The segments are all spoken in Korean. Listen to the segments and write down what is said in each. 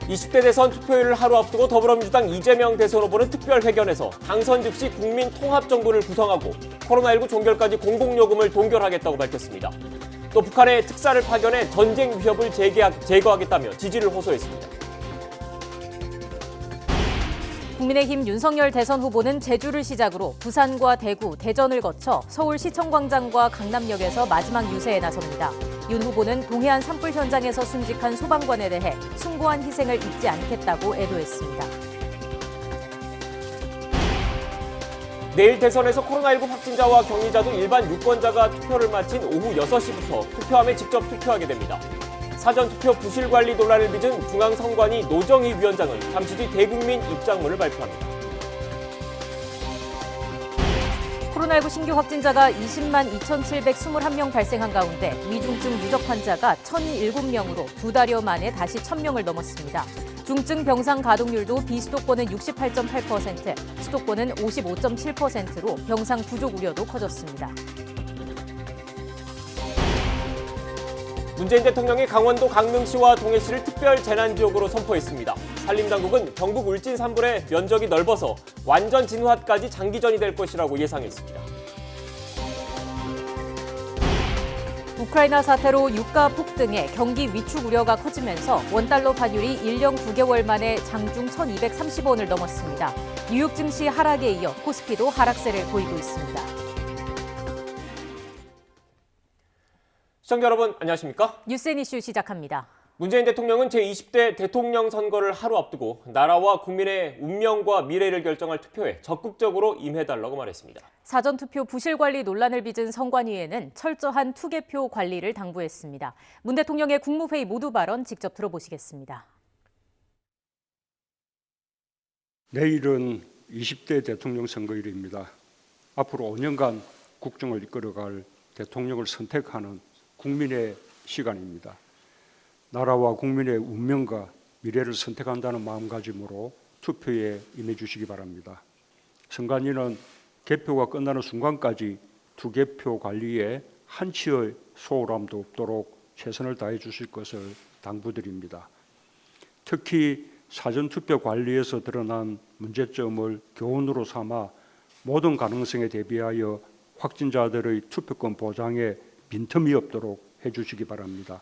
20대 대선 투표일을 하루 앞두고 더불어민주당 이재명 대선 후보는 특별회견에서 당선 즉시 국민통합정부를 구성하고 코로나19 종결까지 공공요금을 동결하겠다고 밝혔습니다. 또 북한의 특사를 파견해 전쟁 위협을 제거하겠다며 지지를 호소했습니다. 국민의힘 윤석열 대선 후보는 제주를 시작으로 부산과 대구, 대전을 거쳐 서울 시청광장과 강남역에서 마지막 유세에 나섭니다. 윤 후보는 동해안 산불 현장에서 순직한 소방관에 대해 숭고한 희생을 잊지 않겠다고 애도했습니다. 내일 대선에서 코로나19 확진자와 격리자도 일반 유권자가 투표를 마친 오후 6시부터 투표함에 직접 투표하게 됩니다. 사전투표 부실관리 논란을 빚은 중앙선관위 노정희 위원장은 잠시 뒤 대국민 입장문을 발표합니다. 코로나19 신규 확진자가 20만 2,721명 발생한 가운데 위중증 누적 환자가 1,007명으로 두 달여 만에 다시 1,000명을 넘었습니다. 중증 병상 가동률도 비수도권은 68.8%, 수도권은 55.7%로 병상 부족 우려도 커졌습니다. 문재인 대통령이 강원도 강릉시와 동해시를 특별 재난지역으로 선포했습니다. 산림당국은 경북 울진 산불의 면적이 넓어서 완전 진화까지 장기전이 될 것이라고 예상했습니다. 우크라이나 사태로 유가 폭등에 경기 위축 우려가 커지면서 원달러 환율이 1년 9개월 만에 장중 1,230원을 넘었습니다. 뉴욕 증시 하락에 이어 코스피도 하락세를 보이고 있습니다. 시청자 여러분 안녕하십니까? 뉴스앤 이슈 시작합니다. 문재인 대통령은 제20대 대통령 선거를 하루 앞두고 나라와 국민의 운명과 미래를 결정할 투표에 적극적으로 임해달라고 말했습니다. 사전투표 부실관리 논란을 빚은 선관위에는 철저한 투개표 관리를 당부했습니다. 문 대통령의 국무회의 모두 발언 직접 들어보시겠습니다. 내일은 20대 대통령 선거일입니다. 앞으로 5년간 국정을 이끌어갈 대통령을 선택하는 국민의 시간입니다. 나라와 국민의 운명과 미래를 선택한다는 마음가짐으로 투표에 임해 주시기 바랍니다. 선관위는 개표가 끝나는 순간까지 투개표 관리에 한치의 소홀함도 없도록 최선을 다해 주실 것을 당부드립니다. 특히 사전투표 관리에서 드러난 문제점을 교훈으로 삼아 모든 가능성에 대비하여 확진자들의 투표권 보장에 빈틈이 없도록 해주시기 바랍니다.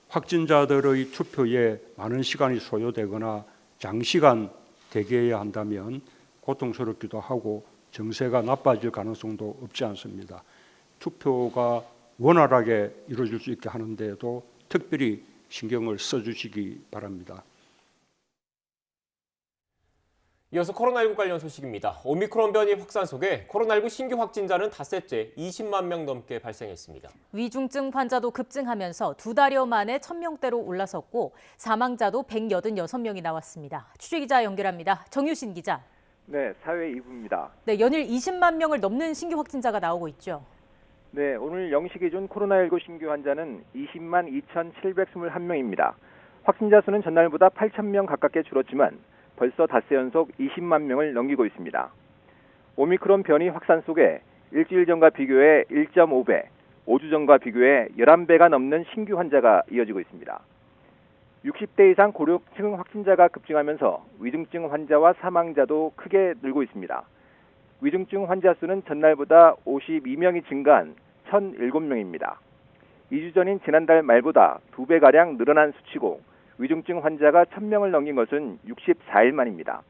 확진자들의 투표에 많은 시간이 소요되거나 장시간 대기해야 한다면 고통스럽기도 하고 정세가 나빠질 가능성도 없지 않습니다. 투표가 원활하게 이루어질 수 있게 하는 데에도 특별히 신경을 써주시기 바랍니다. 이어서 코로나19 관련 소식입니다. 오미크론 변이 확산 속에 코로나19 신규 확진자는 닷새째 20만 명 넘게 발생했습니다. 위중증 환자도 급증하면서 두 달여 만에 1,000명대로 올라섰고 사망자도 186명이 나왔습니다. 취재기자 연결합니다. 정유신 기자. 네, 사회 2부입니다. 네, 연일 20만 명을 넘는 신규 확진자가 나오고 있죠. 네, 오늘 0시 기준 코로나19 신규 환자는 20만 2,721명입니다. 확진자 수는 전날보다 8,000명 가깝게 줄었지만 벌써 닷새 연속 20만 명을 넘기고 있습니다. 오미크론 변이 확산 속에 일주일 전과 비교해 1.5배, 5주 전과 비교해 11배가 넘는 신규 환자가 이어지고 있습니다. 60대 이상 고령층 확진자가 급증하면서 위중증 환자와 사망자도 크게 늘고 있습니다. 위중증 환자 수는 전날보다 52명이 증가한 1,007명입니다. 2주 전인 지난달 말보다 2배가량 늘어난 수치고 위중증 환자가 1,000명을 넘긴 것은 64일 만입니다.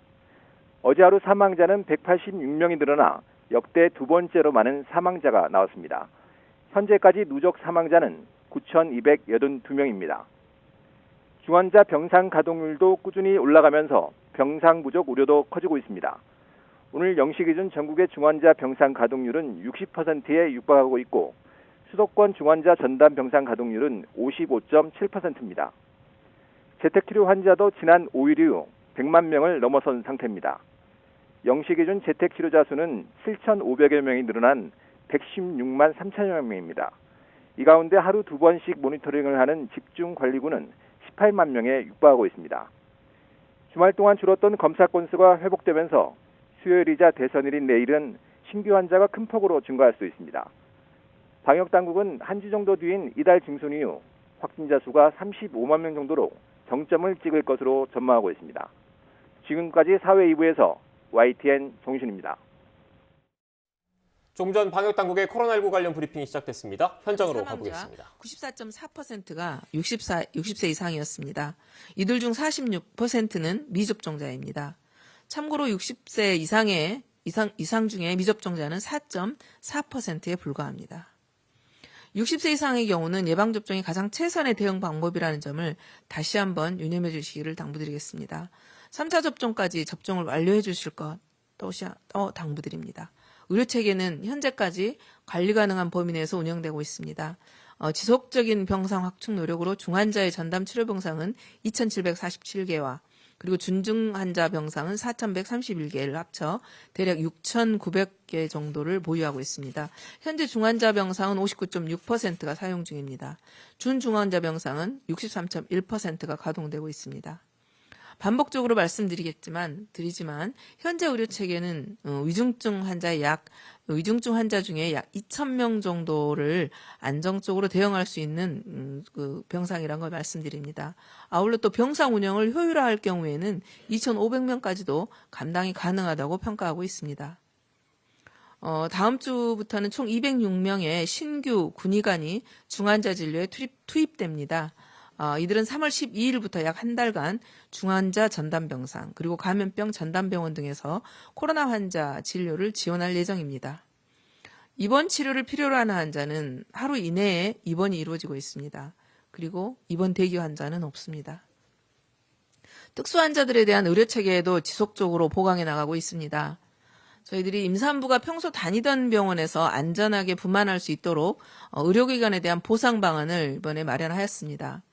어제 하루 사망자는 186명이 늘어나 역대 두 번째로 많은 사망자가 나왔습니다. 현재까지 누적 사망자는 9,282명입니다. 중환자 병상 가동률도 꾸준히 올라가면서 병상 부족 우려도 커지고 있습니다. 오늘 0시 기준 전국의 중환자 병상 가동률은 60%에 육박하고 있고 수도권 중환자 전담 병상 가동률은 55.7%입니다. 재택치료 환자도 지난 5일 이후 100만 명을 넘어선 상태입니다. 0시 기준 재택치료자 수는 7,500여 명이 늘어난 116만 3천여 명입니다. 이 가운데 하루 두 번씩 모니터링을 하는 집중관리군은 18만 명에 육박하고 있습니다. 주말 동안 줄었던 검사 건수가 회복되면서 수요일이자 대선일인 내일은 신규 환자가 큰 폭으로 증가할 수 있습니다. 방역당국은 한 주 정도 뒤인 이달 중순 이후 확진자 수가 35만 명 정도로 정점을 찍을 것으로 전망하고 있습니다. 지금까지 사회 2부에서 YTN 송신입니다. 조금 전 방역당국의 코로나19 관련 브리핑이 시작됐습니다. 현장으로 가보겠습니다. 94.4%가 60세 이상이었습니다. 이들 중 46%는 미접종자입니다. 참고로 60세 이상 중에 미접종자는 4.4%에 불과합니다. 60세 이상의 경우는 예방접종이 가장 최선의 대응 방법이라는 점을 다시 한번 유념해 주시기를 당부드리겠습니다. 3차 접종까지 접종을 완료해 주실 것 또 당부드립니다. 의료체계는 현재까지 관리 가능한 범위 내에서 운영되고 있습니다. 지속적인 병상 확충 노력으로 중환자의 전담 치료 병상은 2,747개와 그리고 준중 환자 병상은 4,131개를 합쳐 대략 6,900개 정도를 보유하고 있습니다. 현재 중환자 병상은 59.6%가 사용 중입니다. 준중환자 병상은 63.1%가 가동되고 있습니다. 반복적으로 말씀드리지만 현재 의료 체계는 위중증 환자 중에 약 2,000명 정도를 안정적으로 대응할 수 있는 병상이라는 걸 말씀드립니다. 아울러 또 병상 운영을 효율화할 경우에는 2,500명까지도 감당이 가능하다고 평가하고 있습니다. 다음 주부터는 총 206명의 신규 군의관이 중환자 진료에 투입됩니다. 이들은 3월 12일부터 약 한 달간 중환자 전담병상 그리고 감염병 전담병원 등에서 코로나 환자 진료를 지원할 예정입니다. 입원 치료를 필요로 하는 환자는 하루 이내에 입원이 이루어지고 있습니다. 그리고 입원 대기 환자는 없습니다. 특수환자들에 대한 의료체계에도 지속적으로 보강해 나가고 있습니다. 저희들이 임산부가 평소 다니던 병원에서 안전하게 분만할 수 있도록 의료기관에 대한 보상 방안을 이번에 마련하였습니다.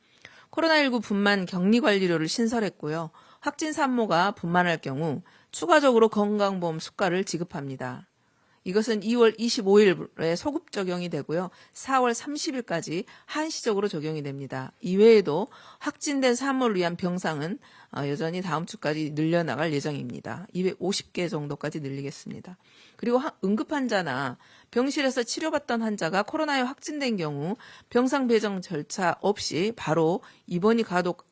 코로나19 분만 격리관리료를 신설했고요. 확진 산모가 분만할 경우 추가적으로 건강보험 수가를 지급합니다. 이것은 2월 25일에 소급 적용이 되고요. 4월 30일까지 한시적으로 적용이 됩니다. 이외에도 확진된 산모를 위한 병상은 여전히 다음 주까지 늘려나갈 예정입니다. 250개 정도까지 늘리겠습니다. 그리고 응급환자나 병실에서 치료받던 환자가 코로나에 확진된 경우 병상 배정 절차 없이 바로 입원이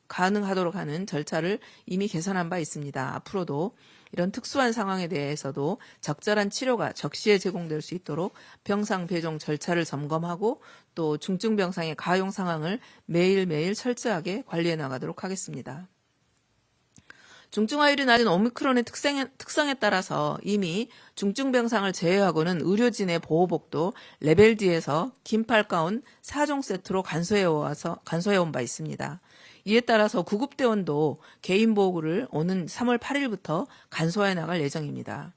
가능하도록 하는 절차를 이미 개선한 바 있습니다. 앞으로도 이런 특수한 상황에 대해서도 적절한 치료가 적시에 제공될 수 있도록 병상 배정 절차를 점검하고 또 중증 병상의 가용 상황을 매일매일 철저하게 관리해 나가도록 하겠습니다. 중증화율이 낮은 오미크론의 특성에 따라서 이미 중증 병상을 제외하고는 의료진의 보호복도 레벨 D에서 긴팔 가운 4종 세트로 간소해온 바 있습니다. 이에 따라서 구급대원도 개인 보호구를 오는 3월 8일부터 간소화해 나갈 예정입니다.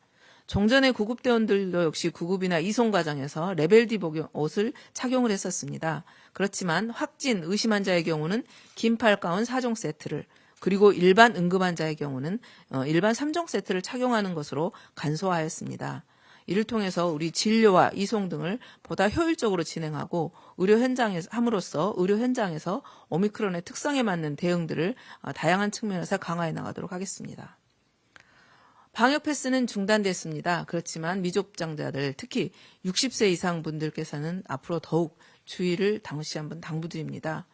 종전의 구급대원들도 역시 구급이나 이송 과정에서 레벨 D 옷을 착용을 했었습니다. 그렇지만 확진, 의심 환자의 경우는 긴팔 가운 4종 세트를 그리고 일반 응급 환자의 경우는 일반 3종 세트를 착용하는 것으로 간소화하였습니다. 이를 통해서 우리 진료와 이송 등을 보다 효율적으로 진행하고 의료 현장에서 오미크론의 특성에 맞는 대응들을 다양한 측면에서 강화해 나가도록 하겠습니다. 방역 패스는 중단됐습니다. 그렇지만 미접종자들 특히 60세 이상 분들께서는 앞으로 더욱 주의를 다시 한번 당부드립니다.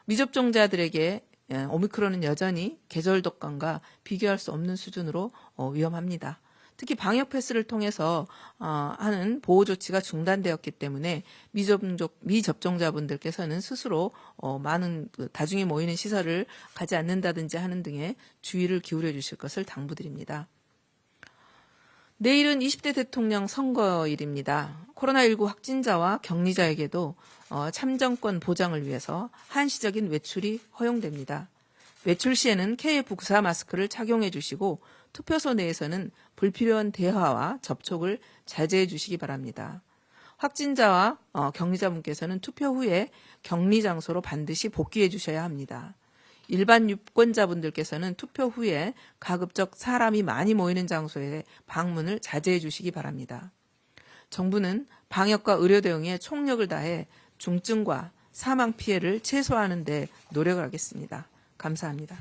미접종자들에게 오미크론은 여전히 계절 독감과 비교할 수 없는 수준으로 위험합니다. 특히 방역 패스를 통해서 하는 보호 조치가 중단되었기 때문에 미접종자분들께서는 스스로 많은 다중이 모이는 시설을 가지 않는다든지 하는 등의 주의를 기울여 주실 것을 당부드립니다. 내일은 20대 대통령 선거일입니다. 코로나19 확진자와 격리자에게도 참정권 보장을 위해서 한시적인 외출이 허용됩니다. 외출 시에는 KF94 마스크를 착용해 주시고 투표소 내에서는 불필요한 대화와 접촉을 자제해 주시기 바랍니다. 확진자와 격리자분께서는 투표 후에 격리 장소로 반드시 복귀해 주셔야 합니다. 일반 유권자분들께서는 투표 후에 가급적 사람이 많이 모이는 장소에 방문을 자제해 주시기 바랍니다. 정부는 방역과 의료 대응에 총력을 다해 중증과 사망 피해를 최소화하는 데 노력을 하겠습니다. 감사합니다.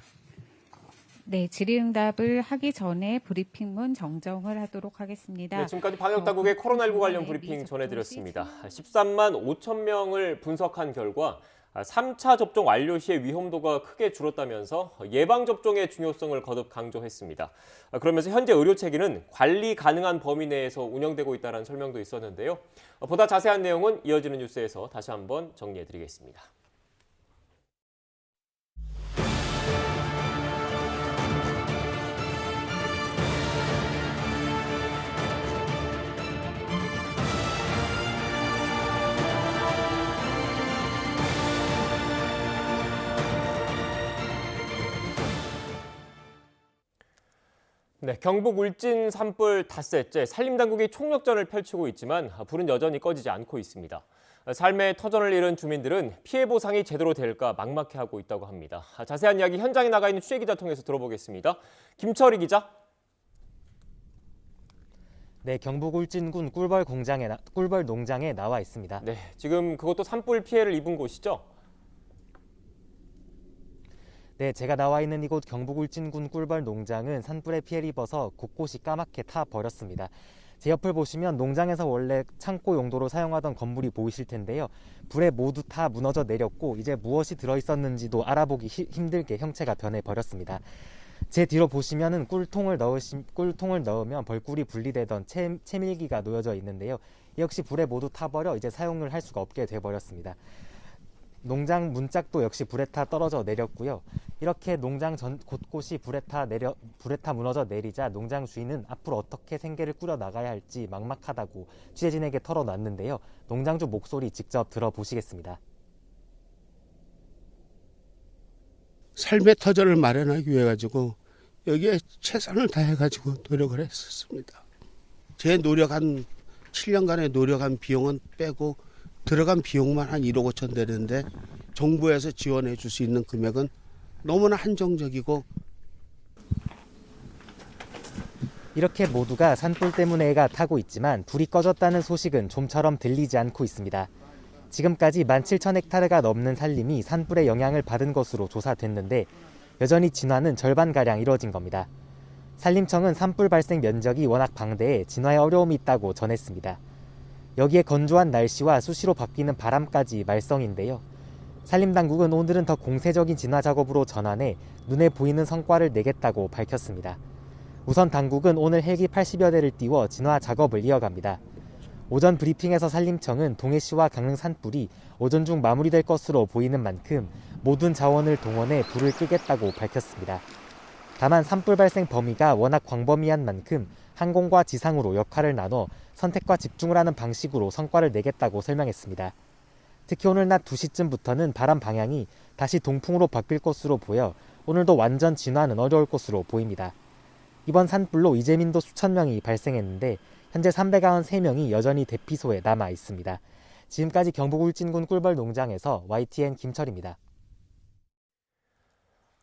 네, 질의응답을 하기 전에 브리핑문 정정을 하도록 하겠습니다. 네, 지금까지 방역당국의 코로나19 관련 브리핑 전해드렸습니다. 13만 5천 명을 분석한 결과 3차 접종 완료 시의 위험도가 크게 줄었다면서 예방접종의 중요성을 거듭 강조했습니다. 그러면서 현재 의료체계는 관리 가능한 범위 내에서 운영되고 있다는 설명도 있었는데요. 보다 자세한 내용은 이어지는 뉴스에서 다시 한번 정리해드리겠습니다. 네, 경북 울진 산불 닷새째 산림당국이 총력전을 펼치고 있지만 불은 여전히 꺼지지 않고 있습니다. 삶의 터전을 잃은 주민들은 피해 보상이 제대로 될까 막막해하고 있다고 합니다. 자세한 이야기 현장에 나가 있는 취재 기자 통해서 들어보겠습니다. 김철희 기자. 네, 경북 울진군 꿀벌 농장에 나와 있습니다. 네, 지금 그것도 산불 피해를 입은 곳이죠? 네, 제가 나와 있는 이곳 경북 울진군 꿀벌 농장은 산불에 피해를 입어서 곳곳이 까맣게 타 버렸습니다. 제 옆을 보시면 농장에서 원래 창고 용도로 사용하던 건물이 보이실 텐데요. 불에 모두 다 무너져 내렸고 이제 무엇이 들어있었는지도 알아보기 힘들게 형체가 변해 버렸습니다. 제 뒤로 보시면은 꿀통을 넣으면 벌꿀이 분리되던 채밀기가 놓여져 있는데요. 역시 불에 모두 타버려 이제 사용을 할 수가 없게 돼버렸습니다. 농장 문짝도 역시 불에 타 떨어져 내렸고요. 이렇게 농장 전 곳곳이 불에 타 무너져 내리자 농장 주인은 앞으로 어떻게 생계를 꾸려 나가야 할지 막막하다고 취재진에게 털어놨는데요. 농장주 목소리 직접 들어보시겠습니다. 삶의 터전을 마련하기 위해 가지고 여기에 최선을 다해가지고 노력을 했었습니다. 제 노력한 7년간의 노력한 비용은 빼고 들어간 비용만 한 1억 5천 되는데 정부에서 지원해 줄 수 있는 금액은 너무나 한정적이고 이렇게 모두가 산불 때문에 애가 타고 있지만 불이 꺼졌다는 소식은 좀처럼 들리지 않고 있습니다. 지금까지 17,000헥타르가 넘는 산림이 산불의 영향을 받은 것으로 조사됐는데 여전히 진화는 절반가량 이뤄진 겁니다. 산림청은 산불 발생 면적이 워낙 방대해 진화에 어려움이 있다고 전했습니다. 여기에 건조한 날씨와 수시로 바뀌는 바람까지 말썽인데요. 산림당국은 오늘은 더 공세적인 진화 작업으로 전환해 눈에 보이는 성과를 내겠다고 밝혔습니다. 우선 당국은 오늘 헬기 80여 대를 띄워 진화 작업을 이어갑니다. 오전 브리핑에서 산림청은 동해시와 강릉 산불이 오전 중 마무리될 것으로 보이는 만큼 모든 자원을 동원해 불을 끄겠다고 밝혔습니다. 다만 산불 발생 범위가 워낙 광범위한 만큼 항공과 지상으로 역할을 나눠 선택과 집중을 하는 방식으로 성과를 내겠다고 설명했습니다. 특히 오늘 낮 2시쯤부터는 바람 방향이 다시 동풍으로 바뀔 것으로 보여 오늘도 완전 진화는 어려울 것으로 보입니다. 이번 산불로 이재민도 수천 명이 발생했는데 현재 393명이 여전히 대피소에 남아 있습니다. 지금까지 경북 울진군 꿀벌 농장에서 YTN 김철입니다.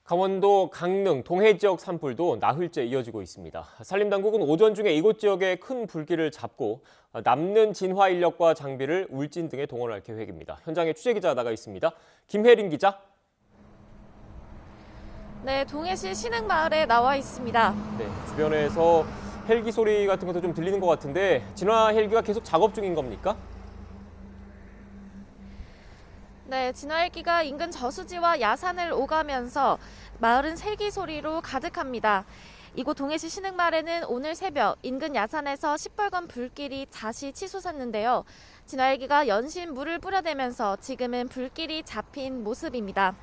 강원도 강릉, 동해 지역 산불도 나흘째 이어지고 있습니다. 산림당국은 오전 중에 이곳 지역에 큰 불길을 잡고 남는 진화 인력과 장비를 울진 등에 동원할 계획입니다. 현장에 취재기자 나가 있습니다. 김혜린 기자. 네, 동해시 신흥마을에 나와 있습니다. 네, 주변에서 헬기 소리 같은 것도 좀 들리는 것 같은데 진화 헬기가 계속 작업 중인 겁니까? 네, 진화 헬기가 인근 저수지와 야산을 오가면서 마을은 헬기 소리로 가득합니다. 이곳 동해시 신흥마을에는 오늘 새벽 인근 야산에서 시뻘건 불길이 다시 치솟았는데요. 진화 헬기가 연신 물을 뿌려대면서 지금은 불길이 잡힌 모습입니다.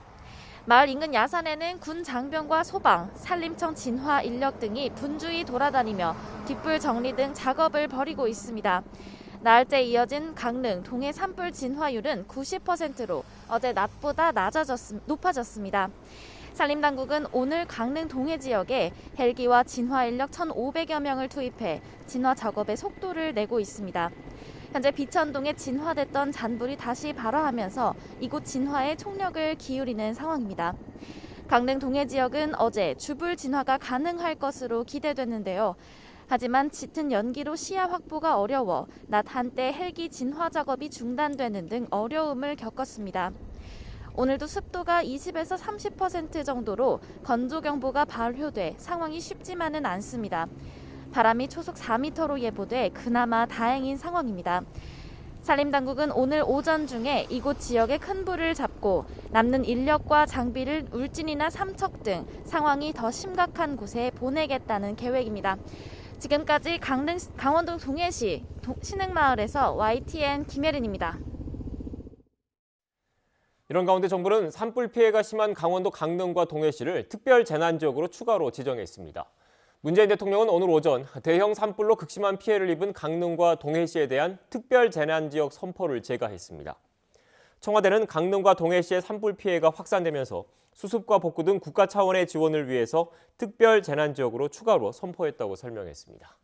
마을 인근 야산에는 군 장병과 소방, 산림청 진화 인력 등이 분주히 돌아다니며 뒷불 정리 등 작업을 벌이고 있습니다. 나흘째 이어진 강릉, 동해 산불 진화율은 90%로 어제 낮보다 높아졌습니다. 산림당국은 오늘 강릉 동해 지역에 헬기와 진화 인력 1,500여 명을 투입해 진화 작업에 속도를 내고 있습니다. 현재 비천동에 진화됐던 잔불이 다시 발화하면서 이곳 진화에 총력을 기울이는 상황입니다. 강릉 동해 지역은 어제 주불 진화가 가능할 것으로 기대됐는데요. 하지만 짙은 연기로 시야 확보가 어려워 낮 한때 헬기 진화 작업이 중단되는 등 어려움을 겪었습니다. 오늘도 습도가 20에서 30% 정도로 건조경보가 발효돼 상황이 쉽지만은 않습니다. 바람이 초속 4m로 예보돼 그나마 다행인 상황입니다. 산림당국은 오늘 오전 중에 이곳 지역에 큰 불을 잡고 남는 인력과 장비를 울진이나 삼척 등 상황이 더 심각한 곳에 보내겠다는 계획입니다. 지금까지 강원도 동해시 신흥마을에서 YTN 김혜린입니다. 이런 가운데 정부는 산불 피해가 심한 강원도 강릉과 동해시를 특별 재난지역으로 추가로 지정했습니다. 문재인 대통령은 오늘 오전 대형 산불로 극심한 피해를 입은 강릉과 동해시에 대한 특별 재난지역 선포를 제가했습니다. 청와대는 강릉과 동해시의 산불 피해가 확산되면서 수습과 복구 등 국가 차원의 지원을 위해서 특별 재난지역으로 추가로 선포했다고 설명했습니다.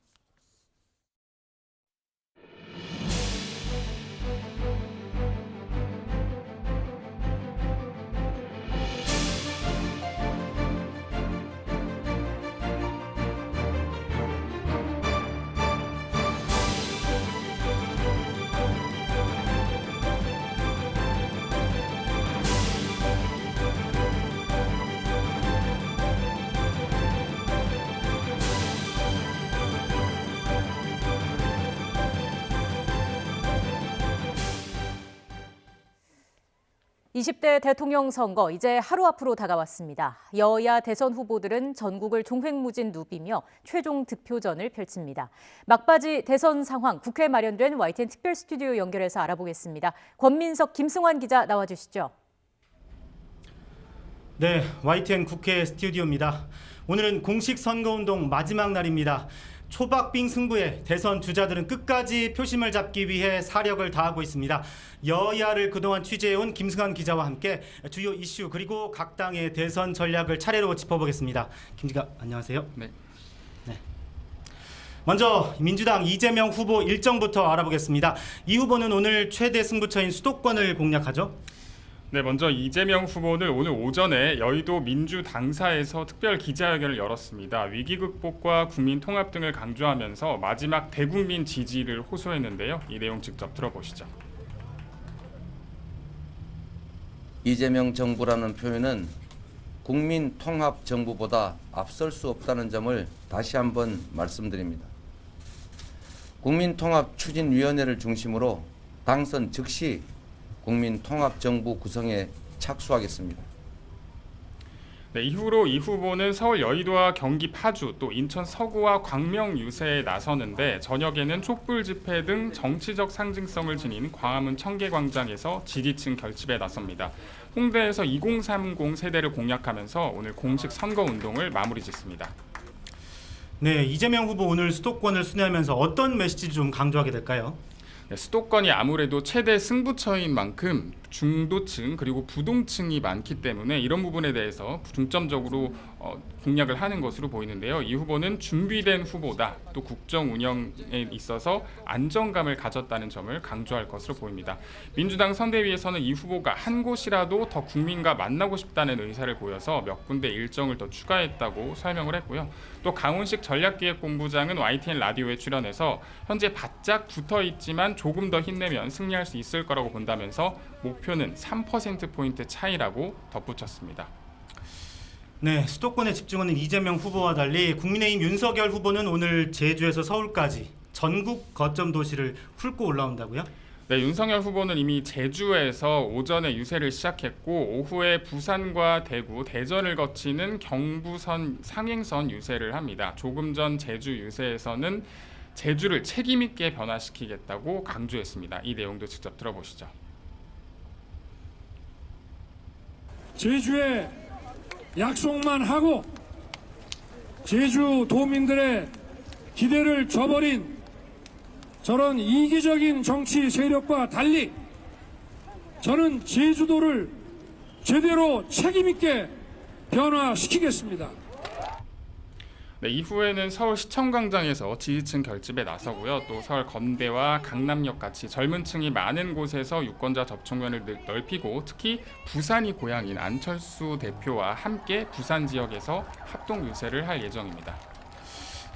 (20대) 대통령 선거 이제 하루 앞으로 다가왔습니다. 여야 대선 후보들은 전국을 종횡무진 누비며 최종 득표전을 펼칩니다. 막바지 대선 상황, 국회에 마련된 YTN 특별 스튜디오 연결해서 알아보겠습니다. 권민석, 김승환 기자 나와주시죠. 네, YTN 국회 스튜디오입니다. 오늘은 공식 선거운동 마지막 날입니다. 초박빙 승부에 대선 주자들은 끝까지 표심을 잡기 위해 사력을 다하고 있습니다. 여야를 그동안 취재해온 김승환 기자와 함께 주요 이슈 그리고 각 당의 대선 전략을 차례로 짚어보겠습니다. 김 기자, 안녕하세요. 네. 먼저 민주당 이재명 후보 일정부터 알아보겠습니다. 이 후보는 오늘 최대 승부처인 수도권을 공략하죠? 네, 먼저 이재명 후보는 오늘 오전에 여의도 민주당사에서 특별 기자회견을 열었습니다. 위기 극복과 국민 통합 등을 강조하면서 마지막 대국민 지지를 호소했는데요. 이 내용 직접 들어보시죠. 이재명 정부라는 표현은 국민 통합 정부보다 앞설 수 없다는 점을 다시 한번 말씀드립니다. 국민 통합 추진위원회를 중심으로 당선 즉시 국민 통합 정부 구성에 착수하겠습니다. 네, 이후로 이 후보는 서울 여의도와 경기 파주 또 인천 서구와 광명 유세에 나서는데 저녁에는 촛불 집회 등 정치적 상징성을 지닌 광화문 청계광장에서 지지층 결집에 나섭니다. 홍대에서 2030 세대를 공략하면서 오늘 공식 선거운동을 마무리 짓습니다. 네, 이재명 후보 오늘 수도권을 순회하면서 어떤 메시지 좀 강조하게 될까요? 네, 수도권이 아무래도 최대 승부처인 만큼 중도층 그리고 부동층이 많기 때문에 이런 부분에 대해서 중점적으로 공략을 하는 것으로 보이는데요. 이 후보는 준비된 후보다, 또 국정 운영에 있어서 안정감을 가졌다는 점을 강조할 것으로 보입니다. 민주당 선대위에서는 이 후보가 한 곳이라도 더 국민과 만나고 싶다는 의사를 보여서 몇 군데 일정을 더 추가했다고 설명을 했고요. 또 강훈식 전략기획본부장은 YTN 라디오에 출연해서 현재 바짝 붙어있지만 조금 더 힘내면 승리할 수 있을 거라고 본다면서 목표는 3%포인트 차이라고 덧붙였습니다. 네, 수도권에 집중하는 이재명 후보와 달리 국민의힘 윤석열 후보는 오늘 제주에서 서울까지 전국 거점 도시를 훑고 올라온다고요? 네, 윤석열 후보는 이미 제주에서 오전에 유세를 시작했고 오후에 부산과 대구, 대전을 거치는 경부선 상행선 유세를 합니다. 조금 전 제주 유세에서는 제주를 책임 있게 변화시키겠다고 강조했습니다. 이 내용도 직접 들어보시죠. 제주에 약속만 하고 제주 도민들의 기대를 저버린 저런 이기적인 정치 세력과 달리 저는 제주도를 제대로 책임있게 변화시키겠습니다. 네, 이후에는 서울시청광장에서 지지층 결집에 나서고요. 또 서울 건대와 강남역 같이 젊은 층이 많은 곳에서 유권자 접촉면을 넓히고 특히 부산이 고향인 안철수 대표와 함께 부산 지역에서 합동 유세를 할 예정입니다.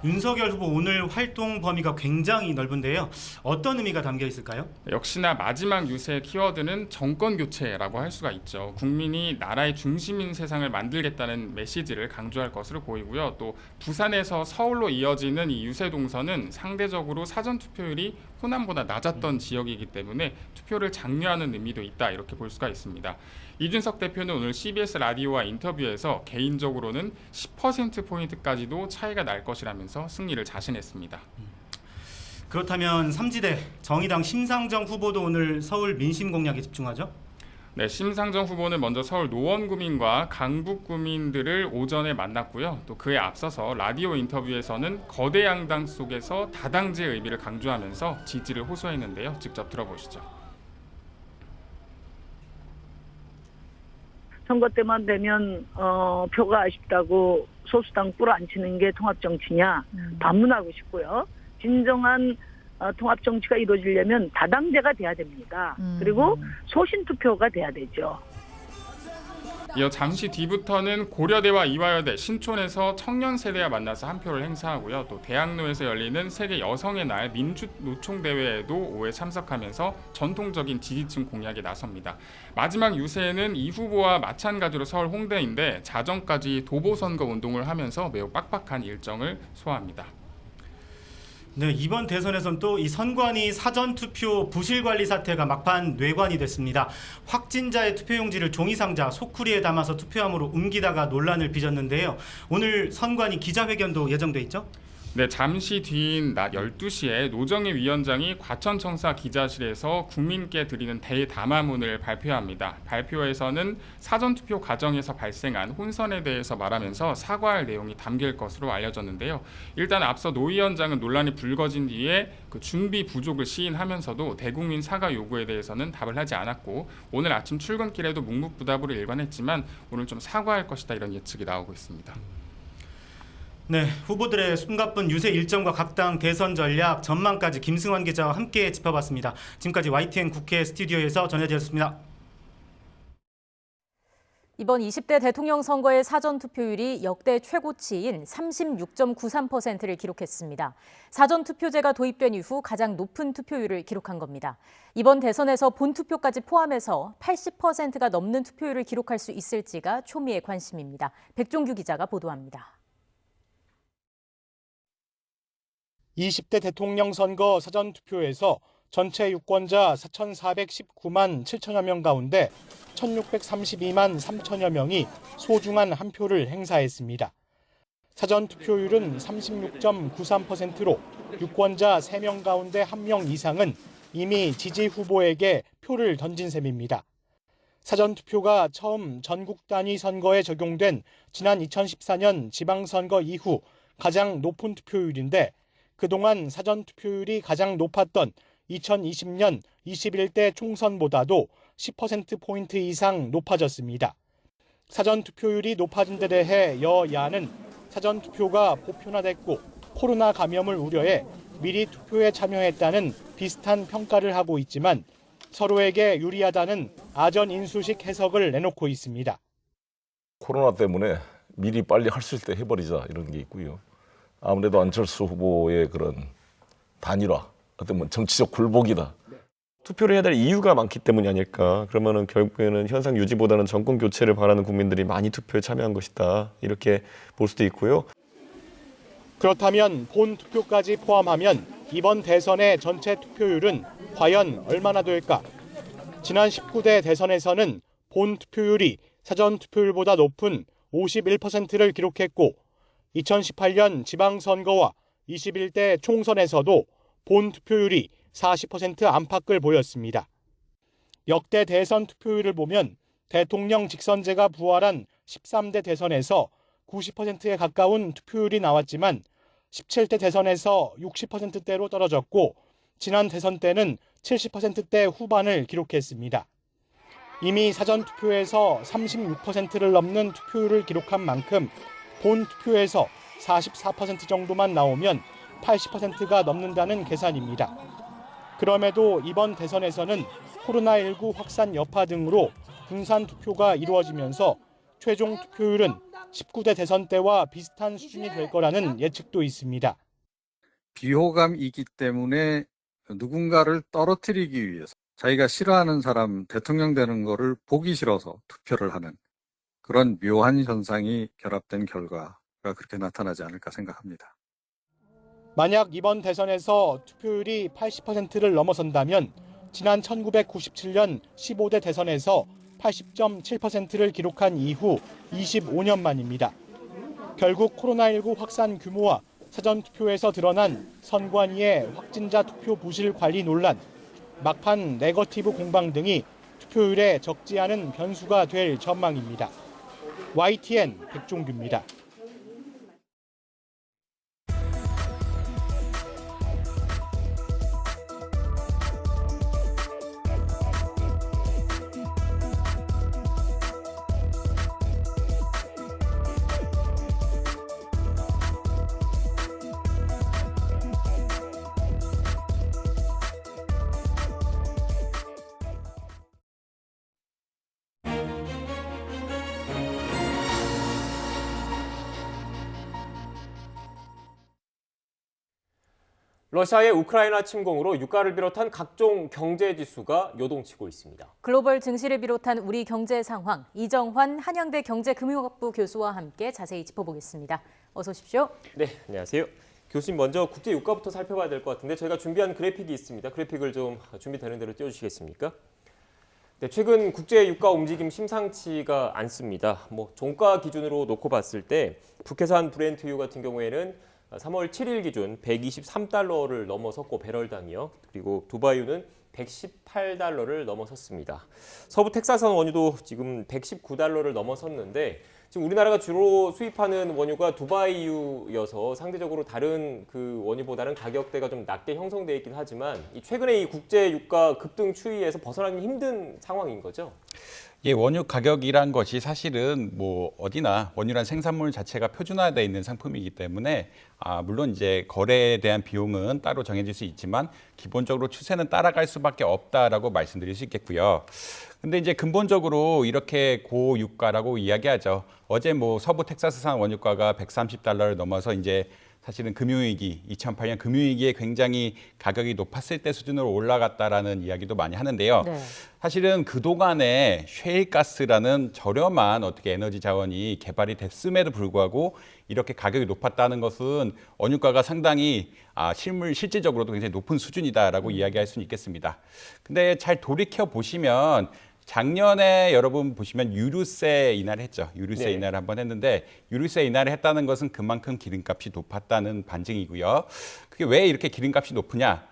윤석열 후보 오늘 활동 범위가 굉장히 넓은데요. 어떤 의미가 담겨 있을까요? 역시나 마지막 유세 키워드는 정권 교체라고 할 수가 있죠. 국민이 나라의 중심인 세상을 만들겠다는 메시지를 강조할 것으로 보이고요. 또 부산에서 서울로 이어지는 이 유세 동선은 상대적으로 사전 투표율이 호남보다 낮았던 지역이기 때문에 투표를 장려하는 의미도 있다, 이렇게 볼 수가 있습니다. 이준석 대표는 오늘 CBS 라디오와 인터뷰에서 개인적으로는 10%포인트까지도 차이가 날 것이라면서 승리를 자신했습니다. 그렇다면 삼지대 정의당 심상정 후보도 오늘 서울 민심 공략에 집중하죠? 네, 심상정 후보는 먼저 서울 노원구민과 강북구민들을 오전에 만났고요. 또 그에 앞서서 라디오 인터뷰에서는 거대 양당 속에서 다당제의 의미를 강조하면서 지지를 호소했는데요. 직접 들어보시죠. 선거 때만 되면 표가 아쉽다고 소수당 뿔안치는 게 통합정치냐 반문하고 싶고요. 진정한 통합정치가 이루어지려면 다당제가 돼야 됩니다. 그리고 소신투표가 돼야 되죠. 이어 잠시 뒤부터는 고려대와 이화여대, 신촌에서 청년 세대와 만나서 한 표를 행사하고요. 또 대학로에서 열리는 세계 여성의 날 민주노총대회에도 5회 참석하면서 전통적인 지지층 공략에 나섭니다. 마지막 유세에는 이 후보와 마찬가지로 서울 홍대인데 자정까지 도보선거 운동을 하면서 매우 빡빡한 일정을 소화합니다. 네, 이번 대선에선 또 이 선관위 사전투표 부실관리 사태가 막판 뇌관이 됐습니다. 확진자의 투표용지를 종이상자 소쿠리에 담아서 투표함으로 옮기다가 논란을 빚었는데요. 오늘 선관위 기자회견도 예정돼 있죠? 네, 잠시 뒤인 낮 12시에 노정희 위원장이 과천청사 기자실에서 국민께 드리는 대담화문을 발표합니다. 발표에서는 사전투표 과정에서 발생한 혼선에 대해서 말하면서 사과할 내용이 담길 것으로 알려졌는데요. 일단 앞서 노 위원장은 논란이 불거진 뒤에 그 준비 부족을 시인하면서도 대국민 사과 요구에 대해서는 답을 하지 않았고, 오늘 아침 출근길에도 묵묵부답으로 일관했지만 오늘 좀 사과할 것이다, 이런 예측이 나오고 있습니다. 네, 후보들의 숨가쁜 유세 일정과 각 당 대선 전략 전망까지 김승환 기자와 함께 짚어봤습니다. 지금까지 YTN 국회 스튜디오에서 전해드렸습니다. 이번 20대 대통령 선거의 사전투표율이 역대 최고치인 36.93%를 기록했습니다. 사전투표제가 도입된 이후 가장 높은 투표율을 기록한 겁니다. 이번 대선에서 본투표까지 포함해서 80%가 넘는 투표율을 기록할 수 있을지가 초미의 관심입니다. 백종규 기자가 보도합니다. 20대 대통령 선거 사전투표에서 전체 유권자 4,419만 7천여 명 가운데 1,632만 3천여 명이 소중한 한 표를 행사했습니다. 사전투표율은 36.93%로 유권자 3명 가운데 1명 이상은 이미 지지 후보에게 표를 던진 셈입니다. 사전투표가 처음 전국 단위 선거에 적용된 지난 2014년 지방선거 이후 가장 높은 투표율인데, 그동안 사전투표율이 가장 높았던 2020년 21대 총선보다도 10%포인트 이상 높아졌습니다. 사전투표율이 높아진 데 대해 여야는 사전투표가 보편화됐고 코로나 감염을 우려해 미리 투표에 참여했다는 비슷한 평가를 하고 있지만, 서로에게 유리하다는 아전인수식 해석을 내놓고 있습니다. 코로나 때문에 미리 빨리 할 수 있을 때 해버리자, 이런 게 있고요. 아무래도 안철수 후보의 그런 단일화, 어떤 정치적 굴복이다. 투표를 해야 될 이유가 많기 때문이 아닐까. 그러면은 결국에는 현상 유지보다는 정권 교체를 바라는 국민들이 많이 투표에 참여한 것이다, 이렇게 볼 수도 있고요. 그렇다면 본 투표까지 포함하면 이번 대선의 전체 투표율은 과연 얼마나 될까? 지난 19대 대선에서는 본 투표율이 사전 투표율보다 높은 51%를 기록했고, 2018년 지방선거와 21대 총선에서도 본 투표율이 40% 안팎을 보였습니다. 역대 대선 투표율을 보면 대통령 직선제가 부활한 13대 대선에서 90%에 가까운 투표율이 나왔지만 17대 대선에서 60%대로 떨어졌고, 지난 대선 때는 70%대 후반을 기록했습니다. 이미 사전투표에서 36%를 넘는 투표율을 기록한 만큼 본 투표에서 44% 정도만 나오면 80%가 넘는다는 계산입니다. 그럼에도 이번 대선에서는 코로나19 확산 여파 등으로 분산 투표가 이루어지면서 최종 투표율은 19대 대선 때와 비슷한 수준이 될 거라는 예측도 있습니다. 비호감이기 때문에 누군가를 떨어뜨리기 위해서 자기가 싫어하는 사람 대통령 되는 거를 보기 싫어서 투표를 하는 그런 묘한 현상이 결합된 결과가 그렇게 나타나지 않을까 생각합니다. 만약 이번 대선에서 투표율이 80%를 넘어선다면 지난 1997년 15대 대선에서 80.7%를 기록한 이후 25년 만입니다. 결국 코로나19 확산 규모와 사전투표에서 드러난 선관위의 확진자 투표 부실 관리 논란, 막판 네거티브 공방 등이 투표율에 적지 않은 변수가 될 전망입니다. YTN 백종규입니다. 러시아의 우크라이나 침공으로 유가를 비롯한 각종 경제 지수가 요동치고 있습니다. 글로벌 증시를 비롯한 우리 경제 상황, 이정환 한양대 경제금융학부 교수와 함께 자세히 짚어보겠습니다. 어서 오십시오. 네, 안녕하세요. 교수님, 먼저 국제 유가부터 살펴봐야 될 것 같은데 저희가 준비한 그래픽이 있습니다. 그래픽을 좀 준비되는 대로 띄워주시겠습니까? 네, 최근 국제 유가 움직임 심상치가 않습니다. 종가 기준으로 놓고 봤을 때 북해산 브렌트유 같은 경우에는 3월 7일 기준 123달러를 넘어섰고 배럴당이요. 그리고 두바이유는 118달러를 넘어섰습니다. 서부 텍사스산 원유도 지금 119달러를 넘어섰는데 지금 우리나라가 주로 수입하는 원유가 두바이유여서 상대적으로 다른 그 원유보다는 가격대가 좀 낮게 형성돼 있긴 하지만 최근에 이 국제 유가 급등 추이에서 벗어나기 힘든 상황인 거죠? 예, 원유 가격이란 것이 사실은 어디나 원유란 생산물 자체가 표준화되어 있는 상품이기 때문에 물론 이제 거래에 대한 비용은 따로 정해질 수 있지만 기본적으로 추세는 따라갈 수밖에 없다라고 말씀드릴 수 있겠고요. 근데 이제 근본적으로 이렇게 고유가라고 이야기하죠. 어제 서부 텍사스산 원유가가 130달러를 넘어서 이제 사실은 금융위기, 2008년 금융위기에 굉장히 가격이 높았을 때 수준으로 올라갔다라는 이야기도 많이 하는데요. 네. 사실은 그동안에 셰일가스라는 저렴한 에너지 자원이 개발이 됐음에도 불구하고 이렇게 가격이 높았다는 것은 원유가가 상당히 실질적으로도 굉장히 높은 수준이다라고 이야기할 수는 있겠습니다. 근데 잘 돌이켜 보시면 작년에 여러분 보시면 유류세 인하를 했죠. 유류세 네. 인하를 한번 했는데 유류세 인하를 했다는 것은 그만큼 기름값이 높았다는 반증이고요. 그게 왜 이렇게 기름값이 높으냐?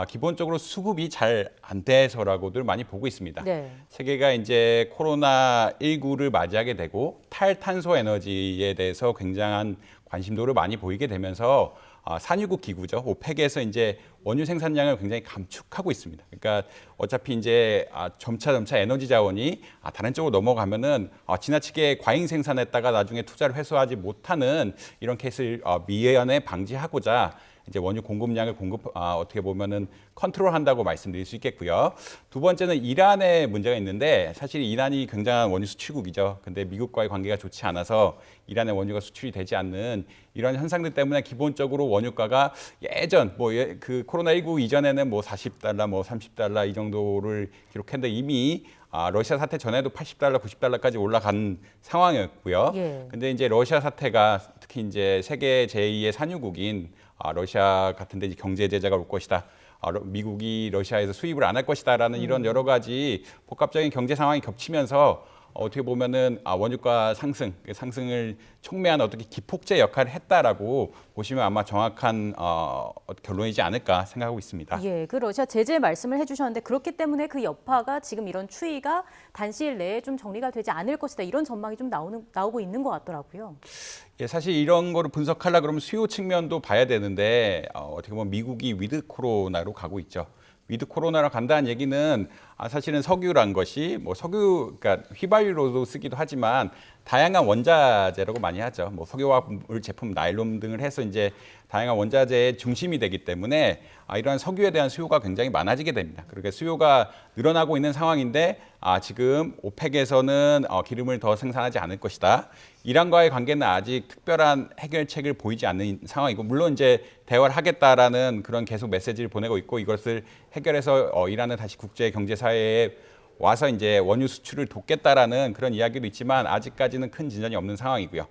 기본적으로 수급이 잘 안 돼서라고들 많이 보고 있습니다. 네. 세계가 이제 코로나19를 맞이하게 되고 탈탄소 에너지에 대해서 굉장한 관심도를 많이 보이게 되면서 산유국 기구죠. 오펙에서 이제 원유 생산량을 굉장히 감축하고 있습니다. 그러니까 어차피 이제 점차 에너지 자원이 다른 쪽으로 넘어가면은 지나치게 과잉 생산했다가 나중에 투자를 회수하지 못하는 이런 케이스를 미연에 방지하고자 이제 원유 공급량을 어떻게 보면은 컨트롤한다고 말씀드릴 수 있겠고요. 두 번째는 이란의 문제가 있는데 사실 이란이 굉장한 원유 수출국이죠. 근데 미국과의 관계가 좋지 않아서 이란의 원유가 수출이 되지 않는 이런 현상들 때문에 기본적으로 원유가가 예전 그 코로나19 이전에는 40달러, 30달러 이 정도를 기록했는데 이미 러시아 사태 전에도 80달러, 90달러까지 올라간 상황이었고요. 예. 근데 이제 러시아 사태가 특히 이제 세계 제2의 산유국인 러시아 같은 데 경제 제재가 올 것이다. 미국이 러시아에서 수입을 안 할 것이다라는 이런 여러 가지 복합적인 경제 상황이 겹치면서 어떻게 보면은 원유가 상승을 촉매한 어떻게 기폭제 역할을 했다라고 보시면 아마 정확한 결론이지 않을까 생각하고 있습니다. 예, 그 러시아 제재 말씀을 해주셨는데 그렇기 때문에 그 여파가 지금 이런 추이가 단시일 내에 좀 정리가 되지 않을 것이다 이런 전망이 좀 나오고 있는 것 같더라고요. 예, 사실 이런 거를 분석하려고 그러면 수요 측면도 봐야 되는데 어떻게 보면 미국이 위드 코로나로 가고 있죠. 위드 코로나로 간다는 얘기는 사실은 석유란 것이 그러니까 휘발유로도 쓰기도 하지만 다양한 원자재라고 많이 하죠. 석유화학 제품, 나일론 등을 해서 이제 다양한 원자재의 중심이 되기 때문에 이러한 석유에 대한 수요가 굉장히 많아지게 됩니다. 그렇게 수요가 늘어나고 있는 상황인데 지금 오펙에서는 기름을 더 생산하지 않을 것이다. 이란과의 관계는 아직 특별한 해결책을 보이지 않는 상황이고, 물론 이제 대화를 하겠다라는 그런 계속 메시지를 보내고 있고, 이것을 해결해서 이란은 다시 국제 경제 사회에 와서 이제 원유 수출을 돕겠다라는 그런 이야기도 있지만 아직까지는 큰 진전이 없는 상황이고요.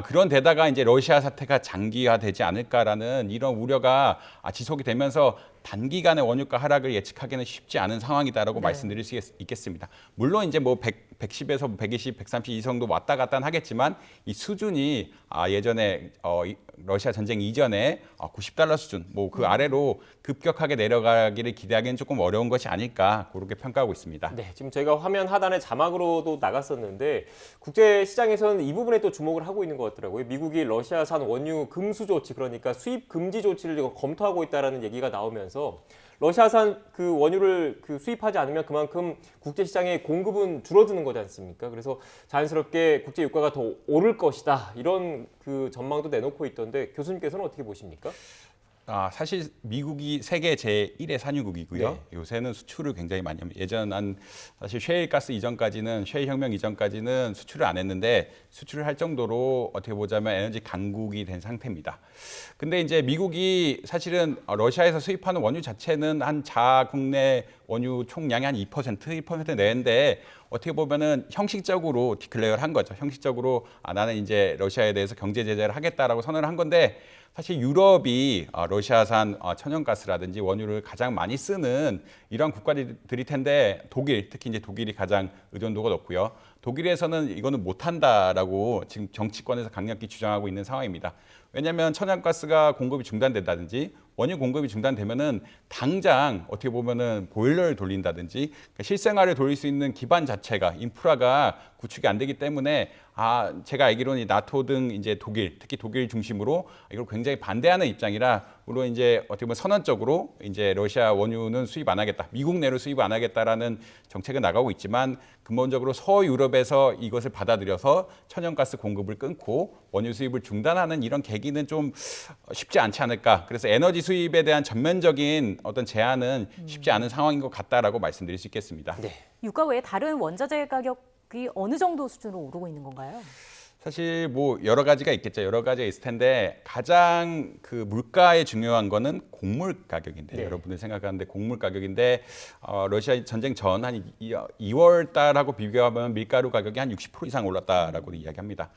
그런 데다가 이제 러시아 사태가 장기화되지 않을까라는 이런 우려가 지속이 되면서 단기간에 원유가 하락을 예측하기는 쉽지 않은 상황이다라고 말씀드릴 수 있겠습니다. 물론 이제 뭐 110에서 120, 130 이 정도 왔다 갔다 하겠지만 이 수준이 예전에 러시아 전쟁 이전에 $90 수준, 뭐 그 아래로 급격하게 내려가기를 기대하기는 조금 어려운 것이 아닐까 그렇게 평가하고 있습니다. 네, 지금 저희가 화면 하단에 자막으로도 나갔었는데 국제 시장에서는 이 부분에 또 주목을 하고 있는 것 같더라고요. 미국이 러시아산 원유 금수 조치, 그러니까 수입 금지 조치를 검토하고 있다라는 얘기가 나오면서 러시아산 그 원유를 수입하지 않으면 그만큼 국제 시장의 공급은 줄어드는 거지 않습니까? 그래서 자연스럽게 국제 유가가 더 오를 것이다, 이런 그 전망도 내놓고 있던데 교수님께서는 어떻게 보십니까? 사실 미국이 세계 제1의 산유국이고요. 네. 요새는 수출을 굉장히 많이 합니다. 예전 사실 셰일 이전까지는, 셰일 혁명 이전까지는 수출을 안 했는데 수출을 할 정도로 어떻게 보자면 에너지 강국이 된 상태입니다. 근데 이제 미국이 사실은 러시아에서 수입하는 원유 자체는 한 자국내 원유 총량의 한 1% 내는데 어떻게 보면은 형식적으로 디클레어를 한 거죠. 형식적으로 나는 이제 러시아에 대해서 경제 제재를 하겠다라고 선언을 한 건데, 사실 유럽이 러시아산 천연가스라든지 원유를 가장 많이 쓰는 이런 국가들일 텐데, 독일, 특히 이제 독일이 가장 의존도가 높고요. 독일에서는 이거는 못한다라고 지금 정치권에서 강력히 주장하고 있는 상황입니다. 왜냐하면 천연가스가 공급이 중단된다든지 원유 공급이 중단되면은 당장 어떻게 보면은 보일러를 돌린다든지, 그러니까 실생활을 돌릴 수 있는 기반 자체가, 인프라가 구축이 안 되기 때문에 제가 알기로는 나토 등 이제 독일, 특히 독일 중심으로 이걸 굉장히 반대하는 입장이라, 물론 이제 어떻게 보면 선언적으로 이제 러시아 원유는 수입 안 하겠다, 미국 내로 수입 안 하겠다라는 정책은 나가고 있지만, 근본적으로 서유럽에서 이것을 받아들여서 천연가스 공급을 끊고 원유 수입을 중단하는 이런 계기는 좀 쉽지 않지 않을까. 그래서 에너지 수입에 대한 전면적인 어떤 제한은 쉽지 않은 상황인 것 같다라고 말씀드릴 수 있겠습니다. 네. 유가 외에 다른 원자재 가격이 어느 정도 수준으로 오르고 있는 건가요? 사실 뭐 여러 가지가 있겠죠. 여러 가지가 있을 텐데 가장 그 물가에 중요한 거는 곡물 가격인데, 네. 여러분들 생각하는데 곡물 가격인데, 러시아 전쟁 전 한 2월 달하고 비교하면 밀가루 가격이 한 60% 이상 올랐다라고 이야기합니다.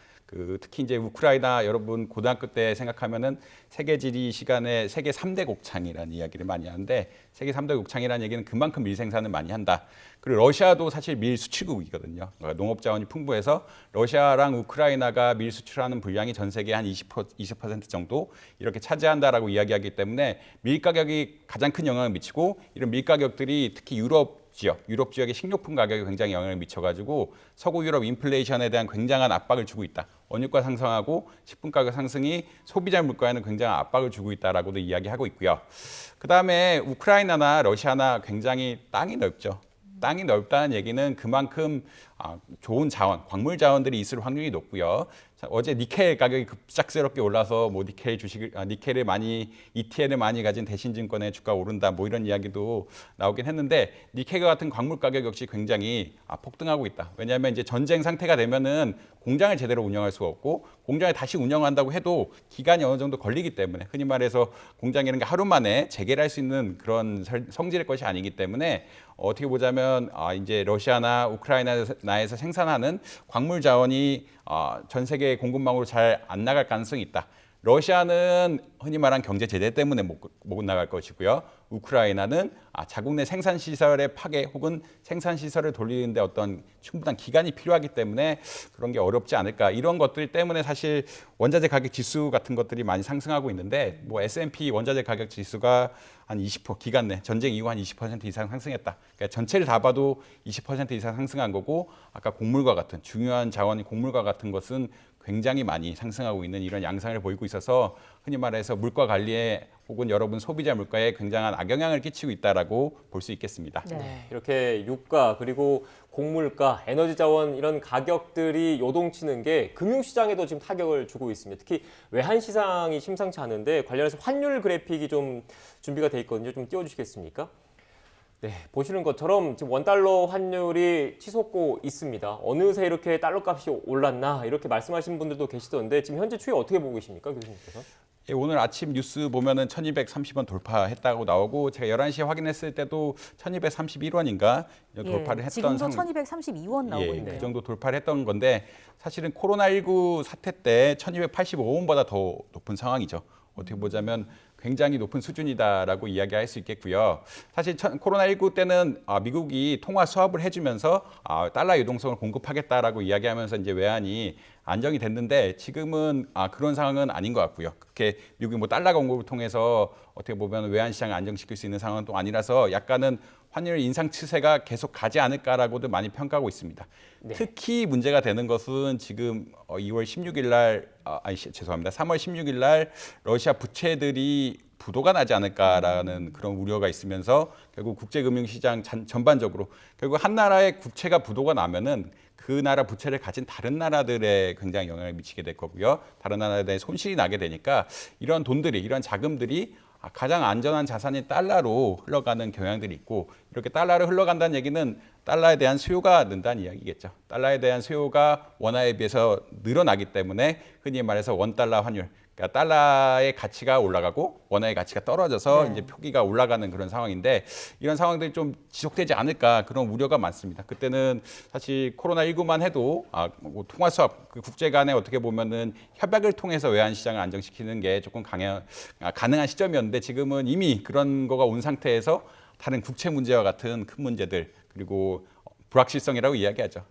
특히 이제 우크라이나, 여러분 고등학교 때 생각하면은 세계 지리 시간에 세계 3대 곡창이라는 이야기를 많이 하는데, 세계 3대 곡창이라는 얘기는 그만큼 밀 생산을 많이 한다. 그리고 러시아도 사실 밀 수출국이거든요. 그러니까 농업 자원이 풍부해서 러시아랑 우크라이나가 밀 수출하는 분량이 전 세계 한 20% 정도 이렇게 차지한다라고 이야기하기 때문에 밀 가격이 가장 큰 영향을 미치고, 이런 밀 가격들이 특히 유럽 지역의 식료품 가격에 굉장히 영향을 미쳐가지고 서구 유럽 인플레이션에 대한 굉장한 압박을 주고 있다. 원유가 상승하고 식품 가격 상승이 소비자 물가에는 굉장한 압박을 주고 있다라고도 이야기하고 있고요. 그다음에 우크라이나나 러시아나 굉장히 땅이 넓죠. 땅이 넓다는 얘기는 그만큼 좋은 자원, 광물 자원들이 있을 확률이 높고요. 어제 니켈 가격이 급작스럽게 올라서 뭐 니켈을 많이, ETL을 많이 가진 대신증권의 주가가 오른다, 뭐 이런 이야기도 나오긴 했는데, 니켈과 같은 광물 가격 역시 굉장히 폭등하고 있다. 왜냐하면 이제 전쟁 상태가 되면은 공장을 제대로 운영할 수가 없고, 공장을 다시 운영한다고 해도 기간이 어느 정도 걸리기 때문에, 흔히 말해서 공장이라는 게 하루 만에 재개를 할 수 있는 그런 성질의 것이 아니기 때문에, 어떻게 보자면 이제 러시아나 우크라이나에서 생산하는 광물 자원이 전 세계 공급망으로 잘 안 나갈 가능성이 있다. 러시아는 흔히 말한 경제 제재 때문에 못 나갈 것이고요. 우크라이나는 자국 내 생산 시설의 파괴 혹은 생산 시설을 돌리는데 어떤 충분한 기간이 필요하기 때문에 그런 게 어렵지 않을까. 이런 것들 때문에 사실 원자재 가격 지수 같은 것들이 많이 상승하고 있는데, 뭐 S&P 원자재 가격 지수가 한 20% 기간 내 전쟁 이후 한 20% 이상 상승했다. 그러니까 전체를 다 봐도 20% 이상 상승한 거고, 아까 곡물과 같은 중요한 자원인 곡물과 같은 것은 굉장히 많이 상승하고 있는 이런 양상을 보이고 있어서, 흔히 말해서 물가 관리에 혹은 여러분 소비자 물가에 굉장한 악영향을 끼치고 있다라고 볼 수 있겠습니다. 네, 이렇게 유가 그리고 곡물가, 에너지 자원 이런 가격들이 요동치는 게 금융시장에도 지금 타격을 주고 있습니다. 특히 외환 시장이 심상치 않은데 관련해서 환율 그래픽이 좀 준비가 돼 있거든요. 좀 띄워주시겠습니까? 네, 보시는 것처럼 지금 원달러 환율이 치솟고 있습니다. 어느새 이렇게 달러 값이 올랐나 이렇게 말씀하시는 분들도 계시던데 지금 현재 추이 어떻게 보고 계십니까, 교수님께서? 예, 오늘 아침 뉴스 보면은 1230원 돌파했다고 나오고 제가 11시에 확인했을 때도 1231원인가 돌파를 했던 지금도 1232원 나오고 있네요. 그 정도 돌파를 했던 건데 사실은 코로나19 사태 때 1285원보다 더 높은 상황이죠. 어떻게 보자면 굉장히 높은 수준이다라고 이야기할 수 있겠고요. 사실 코로나19 때는 미국이 통화 수합을 해주면서 달러 유동성을 공급하겠다라고 이야기하면서 이제 외환이 안정이 됐는데 지금은 그런 상황은 아닌 것 같고요. 그렇게 미국이 뭐 달러 공급을 통해서 어떻게 보면 외환 시장을 안정시킬 수 있는 상황은 또 아니라서 약간은 환율 인상 추세가 계속 가지 않을까라고도 많이 평가하고 있습니다. 네. 특히 문제가 되는 것은 지금 2월 16일 날, 죄송합니다. 3월 16일 날 러시아 부채들이 부도가 나지 않을까라는 그런 우려가 있으면서 결국 국제금융시장 전반적으로 결국 한 나라의 국채가 부도가 나면은 그 나라 부채를 가진 다른 나라들에 굉장히 영향을 미치게 될 거고요. 다른 나라들에 손실이 나게 되니까 이런 돈들이, 이런 자금들이 가장 안전한 자산인 달러로 흘러가는 경향들이 있고 이렇게 달러로 흘러간다는 얘기는 달러에 대한 수요가 는다는 이야기겠죠. 달러에 대한 수요가 원화에 비해서 늘어나기 때문에 흔히 말해서 원달러 환율, 그러니까 달러의 가치가 올라가고 원화의 가치가 떨어져서 이제 표기가 올라가는 그런 상황인데 이런 상황들이 좀 지속되지 않을까 그런 우려가 많습니다. 그때는 사실 코로나19만 해도 통화 수합, 그 국제 간에 어떻게 보면은 협약을 통해서 외환 시장을 안정시키는 게 조금 가능한 시점이었는데 지금은 이미 그런 거가 온 상태에서 다른 국채 문제와 같은 큰 문제들 그리고 불확실성이라고 이야기하죠.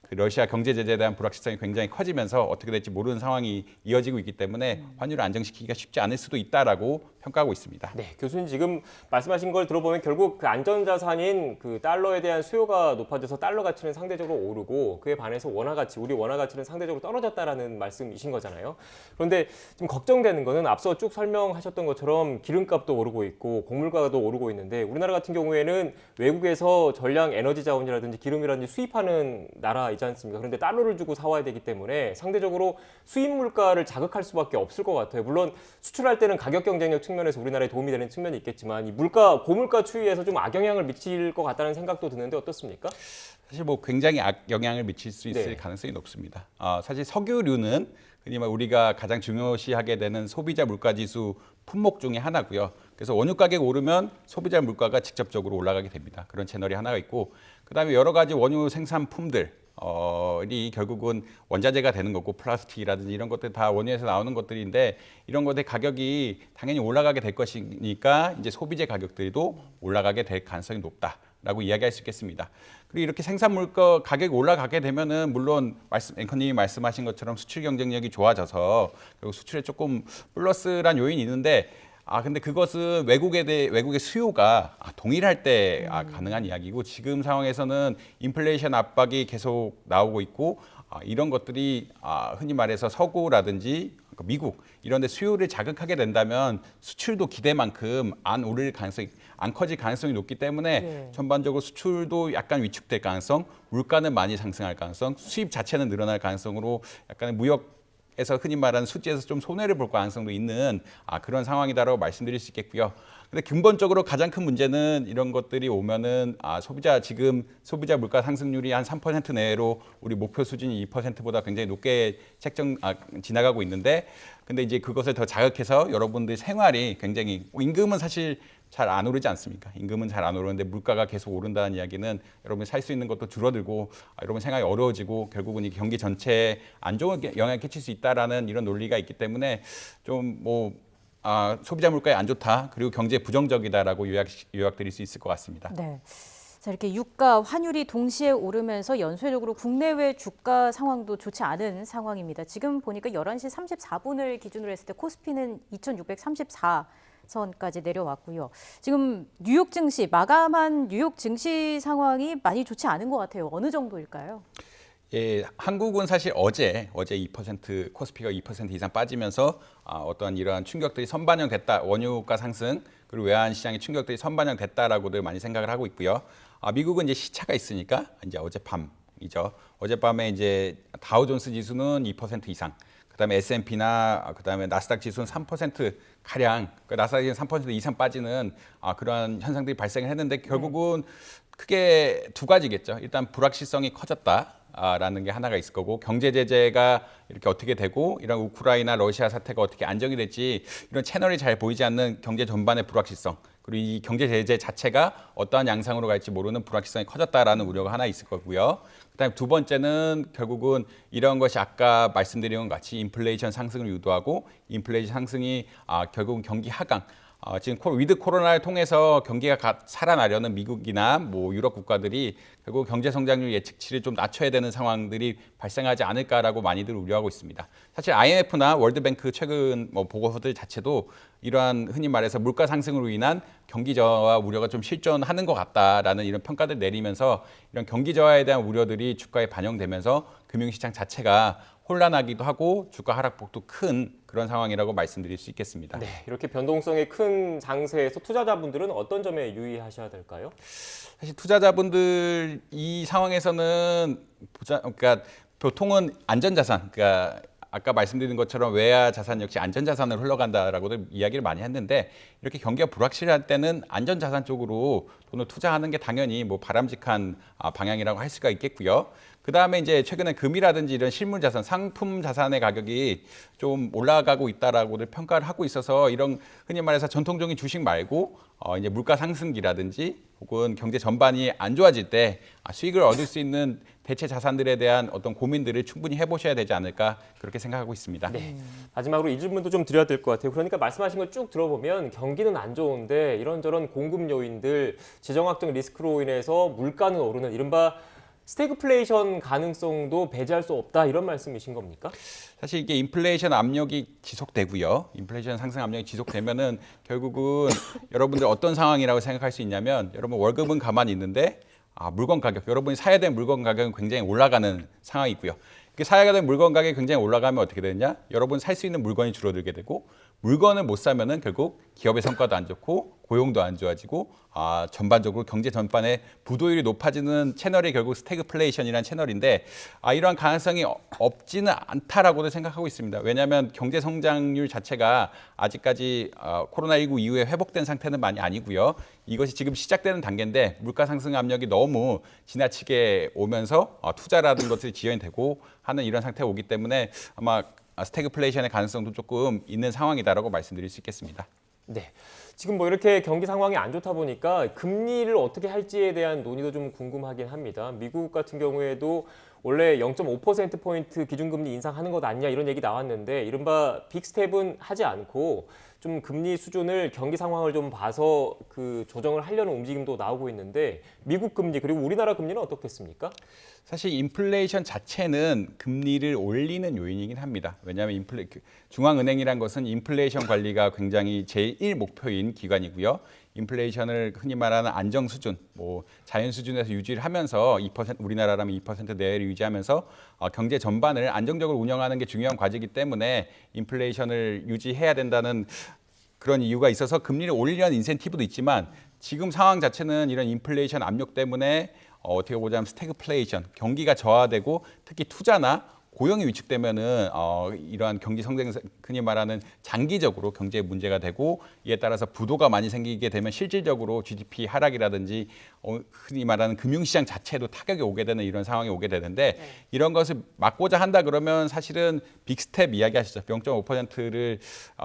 그 러시아 경제 제재에 대한 불확실성이 굉장히 커지면서 어떻게 될지 모르는 상황이 이어지고 있기 때문에 환율을 안정시키기가 쉽지 않을 수도 있다라고 평가하고 있습니다. 네, 교수님 지금 말씀하신 걸 들어보면 결국 그 안전자산인 그 달러에 대한 수요가 높아져서 달러 가치는 상대적으로 오르고 그에 반해서 원화 가치, 우리 원화 가치는 상대적으로 떨어졌다라는 말씀이신 거잖아요. 그런데 좀 걱정되는 거는 앞서 쭉 설명하셨던 것처럼 기름값도 오르고 있고 곡물가도 오르고 있는데 우리나라 같은 경우에는 외국에서 전량 에너지 자원이라든지 기름이라든지 수입하는 나라이지 않습니까? 그런데 달러를 주고 사와야 되기 때문에 상대적으로 수입 물가를 자극할 수밖에 없을 것 같아요. 물론 수출할 때는 가격 경쟁력 측면에서 우리나라에 도움이 되는 측면이 있겠지만 이 고물가 추이에서 좀 악영향을 미칠 것 같다는 생각도 드는데 어떻습니까? 사실 뭐 굉장히 악영향을 미칠 수 있을 가능성이 높습니다. 사실 석유류는 흔히 말 우리가 가장 중요시하게 되는 소비자 물가지수 품목 중에 하나고요. 그래서 원유 가격 오르면 소비자 물가가 직접적으로 올라가게 됩니다. 그런 채널이 하나가 있고 그다음에 여러 가지 원유 생산품들 이 결국은 원자재가 되는 거고 플라스틱이라든지 이런 것들 다 원유에서 나오는 것들인데 이런 것들 가격이 당연히 올라가게 될 것이니까 이제 소비재 가격들도 올라가게 될 가능성이 높다라고 이야기할 수 있겠습니다. 그리고 이렇게 생산물가 가격이 올라가게 되면은 물론 앵커님이 말씀하신 것처럼 수출 경쟁력이 좋아져서 결국 수출에 조금 플러스란 요인이 있는데 근데 그것은 외국의 수요가 동일할 때 가능한 이야기고 지금 상황에서는 인플레이션 압박이 계속 나오고 있고 이런 것들이 흔히 말해서 서구라든지 미국 이런 데 수요를 자극하게 된다면 수출도 기대만큼 안 커질 가능성이 높기 때문에 전반적으로 수출도 약간 위축될 가능성, 물가는 많이 상승할 가능성, 수입 자체는 늘어날 가능성으로 약간의 무역에서 흔히 말하는 수지에서 좀 손해를 볼 가능성도 있는 그런 상황이다라고 말씀드릴 수 있겠고요. 근데 근본적으로 가장 큰 문제는 이런 것들이 오면은 지금 소비자 물가 상승률이 한 3% 내로 우리 목표 수준이 2%보다 굉장히 높게 지나가고 있는데 근데 이제 그것을 더 자극해서 여러분들 생활이 굉장히 임금은 사실 잘 안 오르지 않습니까? 임금은 잘 안 오르는데 물가가 계속 오른다는 이야기는 여러분이 살 수 있는 것도 줄어들고 여러분 생활이 어려워지고 결국은 이 경기 전체에 안 좋은 영향을 끼칠 수 있다라는 이런 논리가 있기 때문에 좀 소비자 물가에 안 좋다 그리고 경제에 부정적이다라고 요약드릴 수 있을 것 같습니다. 네. 자, 이렇게 유가, 환율이 동시에 오르면서 연쇄적으로 국내외 주가 상황도 좋지 않은 상황입니다. 지금 보니까 11시 34분을 기준으로 했을 때 코스피는 2634선까지 내려왔고요. 지금 뉴욕 증시, 마감한 뉴욕 증시 상황이 많이 좋지 않은 것 같아요. 어느 정도일까요? 예, 한국은 사실 어제 2% 코스피가 2% 이상 빠지면서 어떠한 이러한 충격들이 선반영됐다. 원유가 상승 그리고 외환 시장의 충격들이 선반영됐다라고들 많이 생각을 하고 있고요. 미국은 이제 시차가 있으니까 이제 어젯밤 상황이죠. 어젯밤에 이제 다우존스 지수는 2% 이상, 그다음에 S&P나 그다음에 나스닥 지수는 3% 가량, 나스닥이 3% 이상 빠지는 그러한 현상들이 발생을 했는데 결국은 크게 두 가지겠죠. 일단 불확실성이 커졌다라는 게 하나가 있을 거고, 경제 제재가 이렇게 어떻게 되고 이런 우크라이나 러시아 사태가 어떻게 안정이 될지 이런 채널이 잘 보이지 않는 경제 전반의 불확실성, 그리고 이 경제 제재 자체가 어떠한 양상으로 갈지 모르는 불확실성이 커졌다라는 우려가 하나 있을 거고요. 그다음에 두 번째는 결국은 이런 것이 아까 말씀드린 것 같이 인플레이션 상승을 유도하고, 인플레이션 상승이 결국은 경기 하강, 지금 위드 코로나를 통해서 경기가 살아나려는 미국이나 뭐 유럽 국가들이 결국 경제 성장률 예측치를 좀 낮춰야 되는 상황들이 발생하지 않을까라고 많이들 우려하고 있습니다. 사실 IMF나 월드뱅크 최근 보고서들 자체도 이러한 흔히 말해서 물가 상승으로 인한 경기 저하 우려가 좀 실존하는 것 같다라는 이런 평가들 내리면서 이런 경기 저하에 대한 우려들이 주가에 반영되면서 금융시장 자체가 혼란하기도 하고 주가 하락폭도 큰 그런 상황이라고 말씀드릴 수 있겠습니다. 네, 이렇게 변동성이 큰 장세에서 투자자분들은 어떤 점에 유의하셔야 될까요? 사실 투자자분들 이 상황에서는 그러니까 보통은 안전자산, 그러니까 아까 말씀드린 것처럼 외화 자산 역시 안전자산으로 흘러간다라고도 이야기를 많이 했는데, 이렇게 경기가 불확실할 때는 안전자산 쪽으로 돈을 투자하는 게 당연히 뭐 바람직한 방향이라고 할 수가 있겠고요. 그 다음에 이제 최근에 금이라든지 이런 실물 자산, 상품 자산의 가격이 좀 올라가고 있다라고들 평가를 하고 있어서, 이런 흔히 말해서 전통적인 주식 말고 이제 물가 상승기라든지 혹은 경제 전반이 안 좋아질 때 수익을 얻을 수 있는 대체 자산들에 대한 어떤 고민들을 충분히 해보셔야 되지 않을까, 그렇게 생각하고 있습니다. 네. 마지막으로 이 질문도 좀 드려야 될 것 같아요. 그러니까 말씀하신 걸 쭉 들어보면 경기는 안 좋은데 이런저런 공급 요인들, 지정학적 리스크로 인해서 물가는 오르는 이른바 스태그플레이션 가능성도 배제할 수 없다, 이런 말씀이신 겁니까? 사실 이게 인플레이션 압력이 지속되고요. 인플레이션 상승 압력이 지속되면은 결국은 여러분들 어떤 상황이라고 생각할 수 있냐면, 여러분 월급은 가만히 있는데 물건 가격, 여러분이 사야 될 물건 가격은 굉장히 올라가는 상황이 있고요. 이렇게 사야 될 물건 가격이 굉장히 올라가면 어떻게 되느냐? 여러분 살 수 있는 물건이 줄어들게 되고, 물건을 못 사면은 결국 기업의 성과도 안 좋고 고용도 안 좋아지고 전반적으로 경제 전반에 부도율이 높아지는 채널이 결국 스태그플레이션이라는 채널인데, 이러한 가능성이 없지는 않다라고도 생각하고 있습니다. 왜냐하면 경제 성장률 자체가 아직까지 코로나19 이후에 회복된 상태는 많이 아니고요. 이것이 지금 시작되는 단계인데 물가 상승 압력이 너무 지나치게 오면서 투자라는 것들이 지연이 되고 하는 이런 상태가 오기 때문에 아마 스태그플레이션의 가능성도 조금 있는 상황이다라고 말씀드릴 수 있겠습니다. 네. 지금 뭐 이렇게 경기 상황이 안 좋다 보니까 금리를 어떻게 할지에 대한 논의도 좀 궁금하긴 합니다. 미국 같은 경우에도 원래 0.5%포인트 기준금리 인상하는 것 아니냐 이런 얘기 나왔는데, 이른바 빅스텝은 하지 않고 좀 금리 수준을 경기 상황을 좀 봐서 그 조정을 하려는 움직임도 나오고 있는데, 미국 금리 그리고 우리나라 금리는 어떻겠습니까? 사실 인플레이션 자체는 금리를 올리는 요인이긴 합니다. 왜냐하면 중앙은행이란 것은 인플레이션 관리가 굉장히 제1 목표인 기관이고요. 인플레이션을 흔히 말하는 안정 수준, 뭐 자연 수준에서 유지를 하면서 2%, 우리나라라면 2% 내외를 유지하면서 경제 전반을 안정적으로 운영하는 게 중요한 과제이기 때문에 인플레이션을 유지해야 된다는 그런 이유가 있어서 금리를 올리려는 인센티브도 있지만, 지금 상황 자체는 이런 인플레이션 압력 때문에 어떻게 보자면 스태그플레이션, 경기가 저하되고 특히 투자나 고용이 위축되면은 이러한 경기 성장, 흔히 말하는 장기적으로 경제에 문제가 되고, 이에 따라서 부도가 많이 생기게 되면 실질적으로 GDP 하락이라든지 흔히 말하는 금융시장 자체도 타격이 오게 되는 이런 상황이 오게 되는데, 이런 것을 막고자 한다 그러면 사실은 빅스텝 이야기하시죠. 0.5%를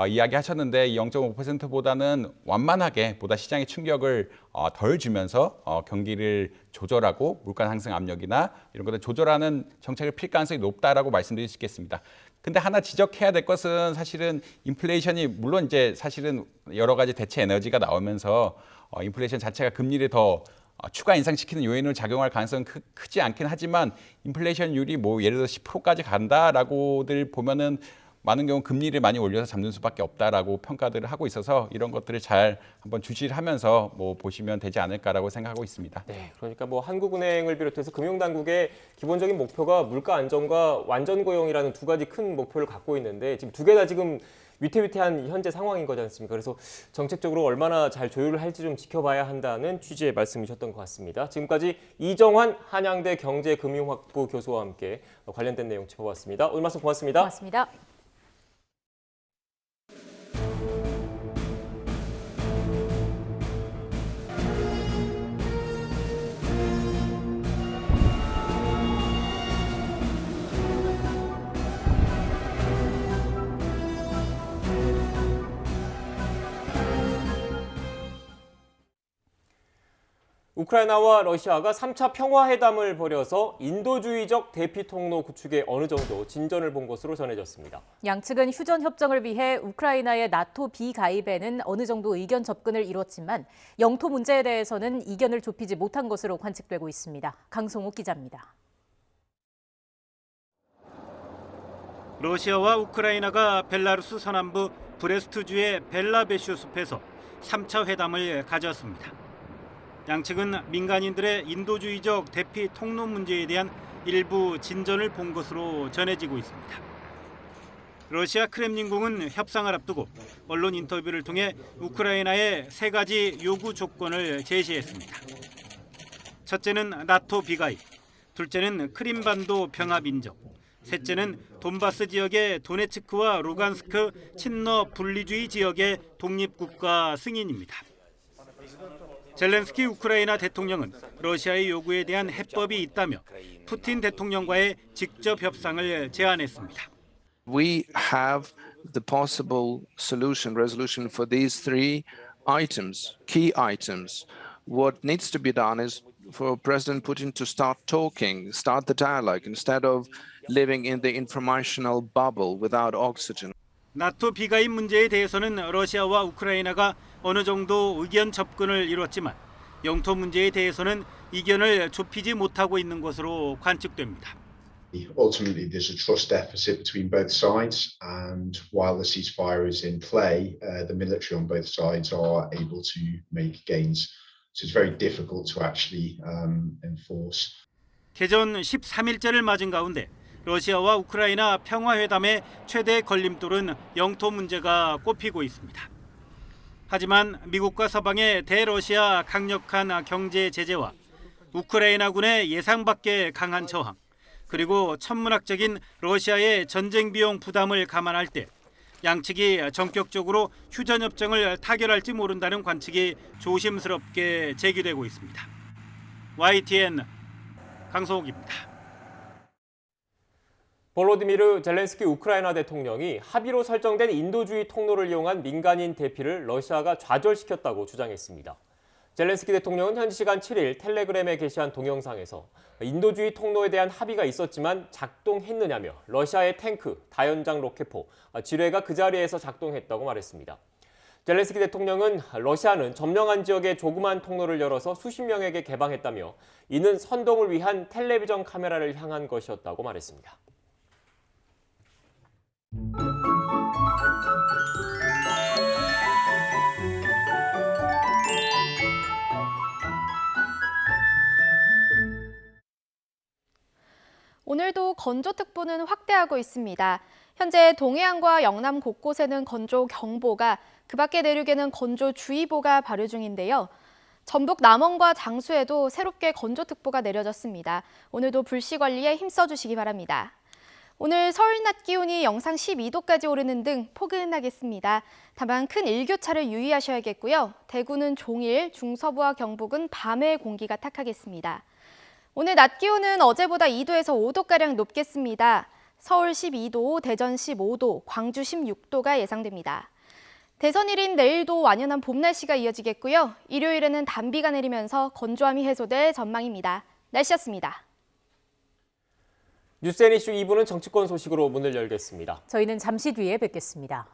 이야기하셨는데, 이 0.5%보다는 완만하게 보다 시장의 충격을 덜 주면서 경기를 조절하고 물가 상승 압력이나 이런 것들 조절하는 정책을 필 가능성이 높다라고 말씀드릴 수 있겠습니다. 근데 하나 지적해야 될 것은, 사실은 인플레이션이 물론 이제 사실은 여러 가지 대체 에너지가 나오면서 인플레이션 자체가 금리를 더 추가 인상시키는 요인으로 작용할 가능성은 크지 않긴 하지만, 인플레이션율이 뭐 예를 들어 10%까지 간다라고들 보면은 많은 경우 금리를 많이 올려서 잡는 수밖에 없다라고 평가들을 하고 있어서 이런 것들을 잘 한번 주시를 하면서 뭐 보시면 되지 않을까라고 생각하고 있습니다. 네, 그러니까 뭐 한국은행을 비롯해서 금융당국의 기본적인 목표가 물가 안정과 완전 고용이라는 두 가지 큰 목표를 갖고 있는데 지금 두 개 다 지금 위태위태한 현재 상황인 거지 않습니까? 그래서 정책적으로 얼마나 잘 조율을 할지 좀 지켜봐야 한다는 취지의 말씀이셨던 것 같습니다. 지금까지 이정환 한양대 경제금융학부 교수와 함께 관련된 내용 짚어봤습니다. 오늘 말씀 고맙습니다. 고맙습니다. 우크라이나와 러시아가 3차 평화회담을 벌여서 인도주의적 대피 통로 구축에 어느 정도 진전을 본 것으로 전해졌습니다. 양측은 휴전 협정을 위해 우크라이나의 나토 비가입에는 어느 정도 의견 접근을 이뤘지만 영토 문제에 대해서는 이견을 좁히지 못한 것으로 관측되고 있습니다. 강성욱 기자입니다. 러시아와 우크라이나가 벨라루스 서남부 브레스트주의 벨라베슈 숲에서 3차 회담을 가졌습니다. 양측은 민간인들의 인도주의적 대피 통로 문제에 대한 일부 진전을 본 것으로 전해지고 있습니다. 러시아 크렘린궁은 협상을 앞두고 언론 인터뷰를 통해 우크라이나의 세 가지 요구 조건을 제시했습니다. 첫째는 나토 비가입, 둘째는 크림반도 병합 인정, 셋째는 돈바스 지역의 도네츠크와 루간스크 친러 분리주의 지역의 독립국가 승인입니다. 젤렌스키 우크라이나 대통령은 러시아의 요구에 대한 해법이 있다며 푸틴 대통령과의 직접 협상을 제안했습니다. We have the possible resolution for these three items, key items. What needs to be done is for President Putin to start talking, start the dialogue instead of living in the informational bubble without oxygen. 나토 비가입 문제에 대해서는 러시아와 우크라이나가 어느 정도 의견 접근을 이뤘지만 영토 문제에 대해서는 이견을 좁히지 못하고 있는 것으로 관측됩니다. Ultimately, there's a trust deficit between both sides, and while the ceasefire is in play, the military on both sides are able to make gains. So it's very difficult to actually enforce. 개전 13일째를 맞은 가운데 러시아와 우크라이나 평화회담의 최대 걸림돌은 영토 문제가 꼽히고 있습니다. 하지만 미국과 서방의 대러시아 강력한 경제 제재와 우크라이나군의 예상 밖의 강한 저항, 그리고 천문학적인 러시아의 전쟁 비용 부담을 감안할 때 양측이 전격적으로 휴전협정을 타결할지 모른다는 관측이 조심스럽게 제기되고 있습니다. YTN 강소옥입니다. 볼로디미르 젤렌스키 우크라이나 대통령이 합의로 설정된 인도주의 통로를 이용한 민간인 대피를 러시아가 좌절시켰다고 주장했습니다. 젤렌스키 대통령은 현지 시간 7일 텔레그램에 게시한 동영상에서 인도주의 통로에 대한 합의가 있었지만 작동했느냐며 러시아의 탱크, 다연장 로켓포, 지뢰가 그 자리에서 작동했다고 말했습니다. 젤렌스키 대통령은 러시아는 점령한 지역에 조그만 통로를 열어서 수십 명에게 개방했다며 이는 선동을 위한 텔레비전 카메라를 향한 것이었다고 말했습니다. 오늘도 건조특보는 확대하고 있습니다. 현재 동해안과 영남 곳곳에는 건조경보가, 그 밖의 내륙에는 건조주의보가 발효 중인데요. 전북 남원과 장수에도 새롭게 건조특보가 내려졌습니다. 오늘도 불씨 관리에 힘써주시기 바랍니다. 오늘 서울 낮 기온이 영상 12도까지 오르는 등 포근하겠습니다. 다만 큰 일교차를 유의하셔야겠고요. 대구는 종일, 중서부와 경북은 밤에 공기가 탁하겠습니다. 오늘 낮 기온은 어제보다 2도에서 5도가량 높겠습니다. 서울 12도, 대전 15도, 광주 16도가 예상됩니다. 대선일인 내일도 완연한 봄 날씨가 이어지겠고요. 일요일에는 단비가 내리면서 건조함이 해소될 전망입니다. 날씨였습니다. 뉴스앤이슈 2부는 정치권 소식으로 문을 열겠습니다. 저희는 잠시 뒤에 뵙겠습니다.